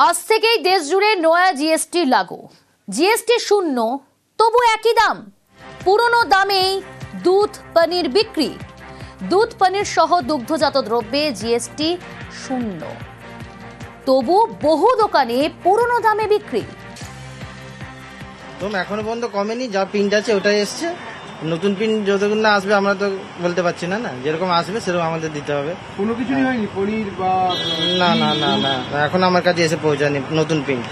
আজ থেকেই দেশ জুড়ে নয়া জিএসটি লাগু। জিএসটি শূন্য, তবু একই দাম। পুরনো দামেই দুধ পনির বিক্রি। দুধ পনির সহ দুগ্ধজাত দ্রব্যে জিএসটি শূন্য, তবু বহু দোকানে পুরনো দামে বিক্রি। এখনো পর্যন্ত কমেনি, যা প্রিন্ট আছে ওটাই এসছে। নতুন প্রিন্ট যতক্ষণ না আসবে আমরা তো বলতে পারছি না, যেরকম আসবে সেরকম আমাদের দিতে হবে। কোনো কিছু হয়নি পনির বা না না না না এখন আমার কাছে এসে পৌঁছায়নি নতুন প্রিন্ট।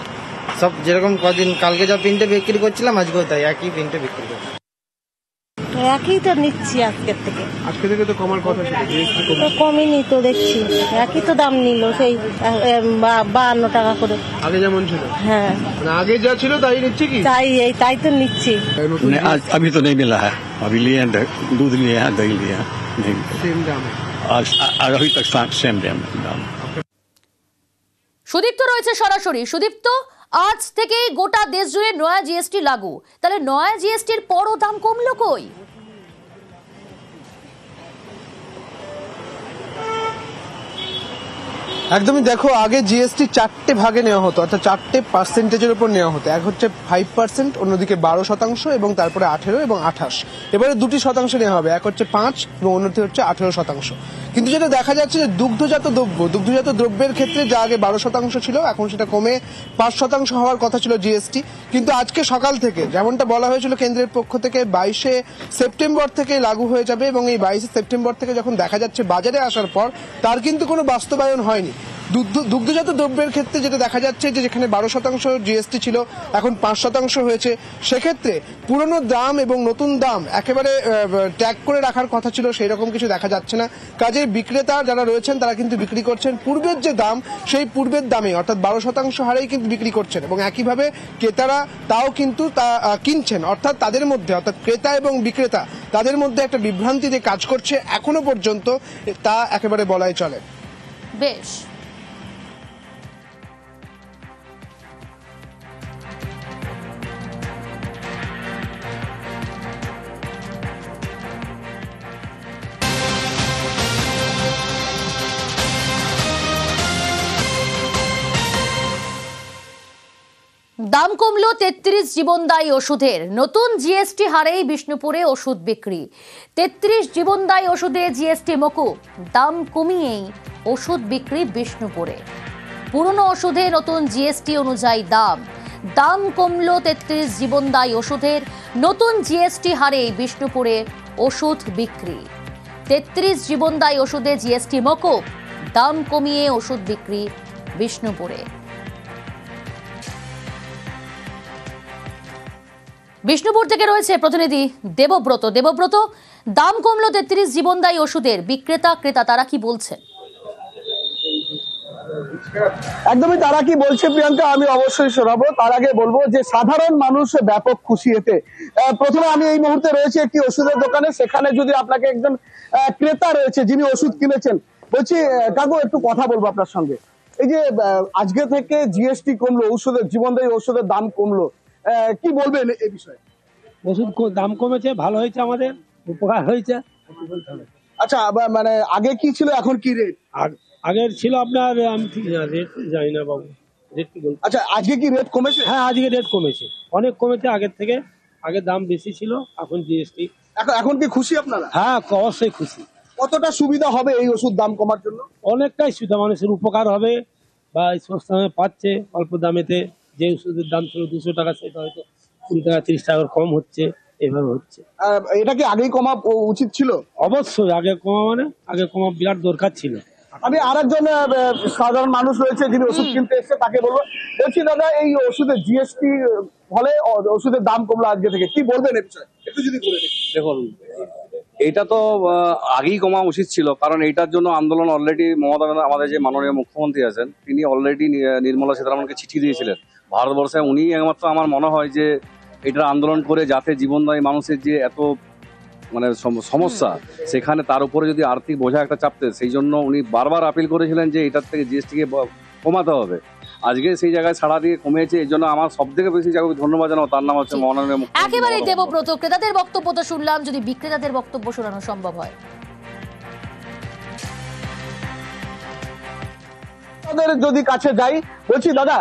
সব যেরকম কদিন কালকে যা প্রিন্টে বিক্রি করছিলাম আজকেও তাই একই প্রিন্টে বিক্রি করছি। একই তো নিচ্ছি আজকে থেকে তো কমার কথা ছিল, তো কমেনি তো দেখছি, একই তো দাম নিল সেই 52 টাকা করে আগে যেমন ছিল। হ্যাঁ মানে আগে যা ছিল তাই নিচ্ছে কি? তাই তো নিচ্ছি। आज अभी तो नहीं मिला है, अभी लिए हैं दूध लिए हैं दही लिए हैं, नहीं সেম দাম आज अभी तक सेम दाम। সুদীপ্ত রয়েছে সরাসরি। সুদীপ্ত, আজ থেকে গোটা দেশ জুড়ে নয়া জিএসটি লাগু, তাহলে নয়া জিএসটির পরও দাম কমলো কই? একদমই দেখো, আগে জিএসটি 4টে ভাগে নেওয়া হতো, অর্থাৎ 4টে পার্সেন্টেজের উপর নেওয়া হতো। এক হচ্ছে 5%, অন্যদিকে 12% এবং তারপরে 18 এবং 28। এবারে 2টি শতাংশ নেওয়া হবে, এক হচ্ছে 5 এবং অন্যটি হচ্ছে 18%। কিন্তু যেটা দেখা যাচ্ছে যে দুগ্ধজাত দ্রব্যের ক্ষেত্রে যা আগে 12% ছিল, এখন সেটা কমে 5% হওয়ার কথা ছিল জিএসটি। কিন্তু আজকে সকাল থেকে যেমনটা বলা হয়েছিল কেন্দ্রের পক্ষ থেকে 22শে সেপ্টেম্বর থেকে লাগু হয়ে যাবে, এবং এই 22শে সেপ্টেম্বর থেকে যখন দেখা যাচ্ছে বাজারে আসার পর তার কিন্তু কোনো বাস্তবায়ন হয়নি। দুগ্ধজাত দ্রব্যের ক্ষেত্রে যেটা দেখা যাচ্ছে যে যেখানে 12% জিএসটি ছিল এখন 5% হয়েছে। সেক্ষেত্রে পুরনো দাম এবং নতুন দাম একেবারে ট্যাগ করে রাখার কথা ছিল, সেই রকম কিছু দেখা যাচ্ছে না। কাজে বিক্রেতা যারা রয়েছেন তারা কিন্তু বিক্রি করছেন পূর্বের যে দাম, সেই পূর্বের দামে অর্থাৎ 12% হারেই কিন্তু বিক্রি করছেন, এবং একইভাবে ক্রেতারা তাও কিন্তু তা কিনছেন। অর্থাৎ তাদের মধ্যে, অর্থাৎ ক্রেতা এবং বিক্রেতা তাদের মধ্যে একটা বিভ্রান্তি দিয়ে কাজ করছে এখনো পর্যন্ত, তা একেবারে বলাই চলে। বেশ, দাম কমলো 33 জীবনদায়ী ওষুধের। নতুন জিএসটি হারেই বিষ্ণুপুরে ওষুধ বিক্রি। 33 জীবনদায়ী ওষুধে জিএসটি মকুব, দাম কমিয়েই ওষুধ বিক্রি বিষ্ণুপুরে। পুরনো ওষুধে নতুন জিএসটি অনুযায়ী দাম কমলো 33 জীবনদায়ী ওষুধের। নতুন জিএসটি হারেই বিষ্ণুপুরে ওষুধ বিক্রি। 33 জীবনদায়ী ওষুধে জিএসটি মকুব, দাম কমিয়ে ওষুধ বিক্রি বিষ্ণুপুরে। বিষ্ণুপুর থেকে রয়েছে প্রতিনিধি দেবব্রত। দাম কমলো 33 জীবনদায়ী ওষুধের, বিক্রেতা ক্রেতা তারা কি বলছেন? একদমই তারা কি বলছে প্রিয়াঙ্কা, আমি অবশ্যই শোনাবো। তার আগে বলবো যে সাধারণ মানুষ ব্যাপক খুশি এতে। প্রথমে আমি এই মুহূর্তে রয়েছে একটি ওষুধের দোকানে, সেখানে যদি আপনাকে একজন ক্রেতা রয়েছে যিনি ওষুধ কিনেছেন, বলছি কাকু একটু কথা বলবো আপনার সঙ্গে। এই যে আজকে থেকে জিএসটি কমলো, ঔষধের জীবনদায়ী ওষুধের দাম কমলো, কি বলবেন এই বিষয়ে? ওষুধ দাম কমেছে, ভালো হয়েছে, আমাদের উপকার হয়েছে। আচ্ছা, মানে আগে কি ছিল এখন কি রেট? আগের ছিল আপনার, আমি ঠিক রেট জানি না বাবু, রেট কি বলবো। আচ্ছা, আজকে কি রেট কমেছে? হ্যাঁ, আজকে রেট কমেছে, অনেক কমেছে আগের থেকে। আগে দাম বেশি ছিল, এখন জিএসটি। এখন কি খুশি আপনারা? হ্যাঁ, অবশ্যই খুশি। কতটা সুবিধা হবে এই ওষুধ দাম কমার জন্য? অনেকটাই সুবিধা, মানুষের উপকার হবে, বা সস্তা দামে পাচ্ছে, অল্প দামেতে। যে ওষুধের দাম ছিল 200 টাকা, সেটা হয়তো 20 টাকা 30 টাকা কম হচ্ছে, এভাবে হচ্ছে। এটা কি আগেই কমা উচিত ছিল? অবশ্যই আগে কমা, মানে আগে কমা বিরাট দরকার ছিল। আমি আরেকজন সাধারণ মানুষ রয়েছে যিনি ওষুধ কিনতে এসেছে, তাকে বলবো। বলছি দাদা, এই ওষুধের জিএসটি ফলে ওষুধের দাম কমলো আজকে থেকে, কি বলবেন এই বিষয়ে একটু যদি বলে দেন। দেখুন, এটা তো আগেই কমা উচিত ছিল, কারণ এইটার জন্য আন্দোলন অলরেডি মমতা, আমাদের যে মাননীয় মুখ্যমন্ত্রী আছেন, তিনি অলরেডি নির্মলা সীতারামনকে চিঠি দিয়েছিলেন ভারতবর্ষে। উনি একমাত্র আমার মনে হয় যে এটার আন্দোলন করে, যাতে জীবনদায়ী মানুষের যে এত মানে সমস্যা, সেখানে তার উপরে যদি আর্থিক বোঝা একটা চাপতে, সেই জন্য উনি বারবার আপিল করেছিলেন যে এটার থেকে জিএসটিকে কমাতে হবে। আজকে সেই জায়গায় ছাড়া দিয়ে কমেছে, এই জন্য আমার সব থেকে বেশি যাকে ধন্যবাদ জানাবো তার নাম হচ্ছে মাননীয় মুখ্যমন্ত্রী। একেবারে দেবব্রত, ক্রেতাদের বক্তব্য তো শুনলাম, যদি বিক্রেতাদের বক্তব্য শোনানো সম্ভব হয়। আপনাদের যদি কাছে যাই, বলছি দাদা,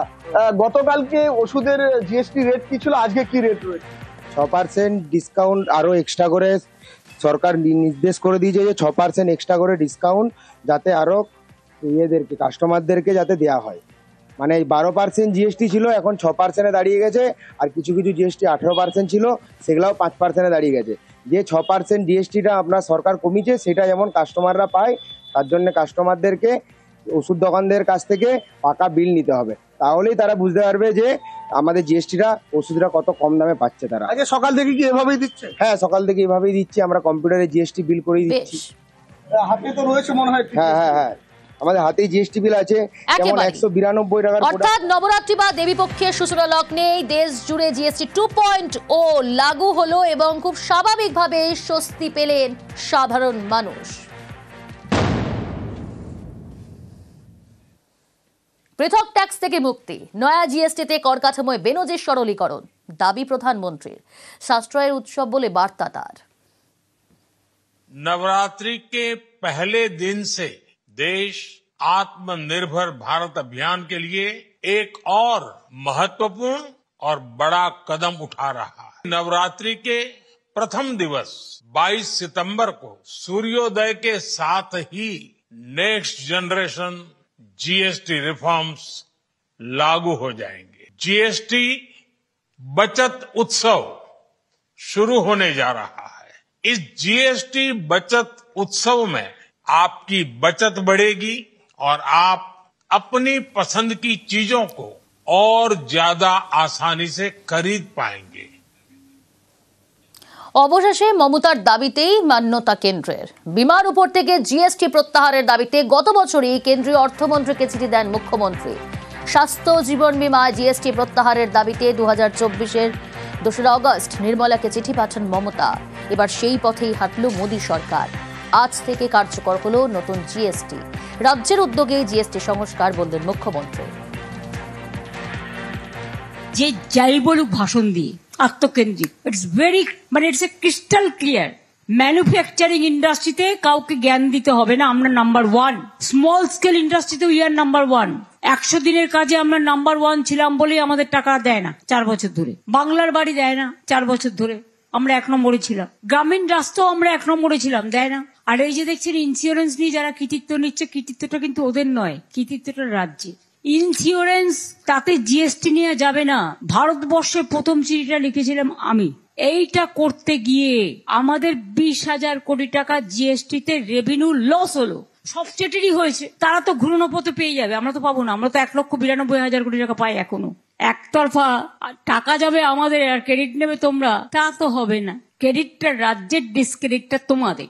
গতকালকে ওষুধের জিএসটি রেট কি ছিল, আজকে কি রেট রয়েছে? 6% ডিসকাউন্ট আরো এক্সট্রা করে সরকার নির্দেশ করে দিয়েছে যে 6% এক্সট্রা করে ডিসকাউন্ট যাতে আরো ইয়েদেরকে কাস্টমারদেরকে যাতে দেওয়া হয়। মানে 12% জিএসটি ছিল, এখন 6%-এ দাঁড়িয়ে গেছে। আর কিছু কিছু জিএসটি 18% ছিল, সেগুলাও 5%-এ দাঁড়িয়ে গেছে। যে 6% জিএসটিটা আপনার সরকার কমিয়েছে সেটা যেমন কাস্টমাররা পায়, তার জন্য কাস্টমারদেরকে ওষুধ দোকানদের কাছ থেকে পাকা বিল নিতে হবে, তাহলেই তারা বুঝতে পারবে যে আমাদের জিএসটিটা ওষুধটা কত কম দামে পাচ্ছে তারা। আজকে সকাল থেকে কি এভাবেই দিচ্ছে? হ্যাঁ, সকাল থেকে এভাবেই দিচ্ছি, আমরা কম্পিউটারে জিএসটি বিল করেই দিচ্ছি। বেশ, হাতে তো রয়েছে মনে হয়। হ্যাঁ হ্যাঁ হ্যাঁ, আমাদের হাতেই জিএসটি বিল আছে, যেমন একেবারে। 192 টাকার অর্থাৎ নবরাত্রি বা দেবীপক্ষের সূচনা লগ্নেই দেশ জুড়ে জিএসটি 2.0 লাগু হলো এবং খুব স্বাভাবিকভাবে স্বস্তি পেলেন সাধারণ মানুষ। পৃথক ট্যাক্স থেকে মুক্তি, নয়া জিএসটিতে কর কাঠামোয় বেনজির সরলীকরণ, দাবি প্রধানমন্ত্রীর। সাশ্রয়ের উৎসব বলে বার্তা তার। नवरात्रि के पहले दिन से देश आत्मनिर्भर भारत अभियान के लिए एक और महत्वपूर्ण और बड़ा कदम उठा रहा है। नवरात्रि के प्रथम दिवस 22 सितंबर को सूर्योदय के साथ ही नेक्स्ट जनरेशन जीएसटी रिफॉर्म्स लागू हो जाएंगे। जीएसटी बचत उत्सव शुरू होने जा रहा है। इस जीएसटी बचत उत्सव में आपकी बचत बढ़ेगी और आप अपनी पसंद की चीजों को और ज्यादा आसानी से खरीद पाएंगे। অবশেষে মমতার দাবিতেই মান্যতা কেন্দ্রের। বিমার উপর থেকে জিএসটি প্রত্যাহারের দাবিতে গত বছরই কেন্দ্রীয় অর্থমন্ত্রীকে চিঠি দেন মুখ্যমন্ত্রী। স্বাস্থ্য জীবন বীমায় জিএসটি প্রত্যাহারের দাবিতে 2024-এর 2রা অগস্ট নির্মলাকে চিঠি পাঠান মমতা। এবার সেই পথেই হাঁটল মোদী সরকার। আজ থেকে কার্যকর হলো নতুন জিএসটি। রাজ্যের উদ্যোগে জিএসটি সংস্কার বললেন মুখ্যমন্ত্রী। যে যাই বলুক ভাষণ দিয়ে আত্মকেন্দ্রিক, ইটস ভেরি মানে it's a crystal clear. Manufacturing ইন্ডাস্ট্রিতে কাউকে জ্ঞান দিতে হবে না, আমরা নাম্বার 1। স্মল স্কেল ইন্ডাস্ট্রিতে উই আর নাম্বার 1। 100 দিনের কাজে আমরা নাম্বার 1 ছিলাম বলেই আমাদের টাকা দেয় না 4 বছর ধরে। বাংলার বাড়ি দেয় না 4 বছর ধরে, আমরা 1 নম্বরে ছিলাম। গ্রামীণ রাস্তাও আমরা 1 নম্বরে ছিলাম, দেয় না। আর এই যে দেখছেন ইন্স্যুরেন্স নিয়ে যারা কৃতিত্ব নিচ্ছে, কৃতিত্বটা কিন্তু ওদের নয়, কৃতিত্বটা রাজ্যের। ইন্স্যুরেন্স তাতে জিএসটি নিয়ে যাবে না। ভারতবর্ষে প্রথম চিঠিটা লিখেছিলাম আমি। এইটা করতে গিয়ে আমাদের 20,000 কোটি টাকা জিএসটিতে রেভিনিউ লস হলো। সব স্টেটেরই হয়েছে, তারা তো ঘূর্ণপথে পেয়ে যাবে, আমরা তো পাবো না। আমরা তো 1,92,000 কোটি টাকা পাই এখনো। একতরফা টাকা যাবে আমাদের আর ক্রেডিট নেবে তোমরা, তা তো হবে না। ক্রেডিটটা রাজ্যের, ডিসক্রেডিটটা তোমাদের।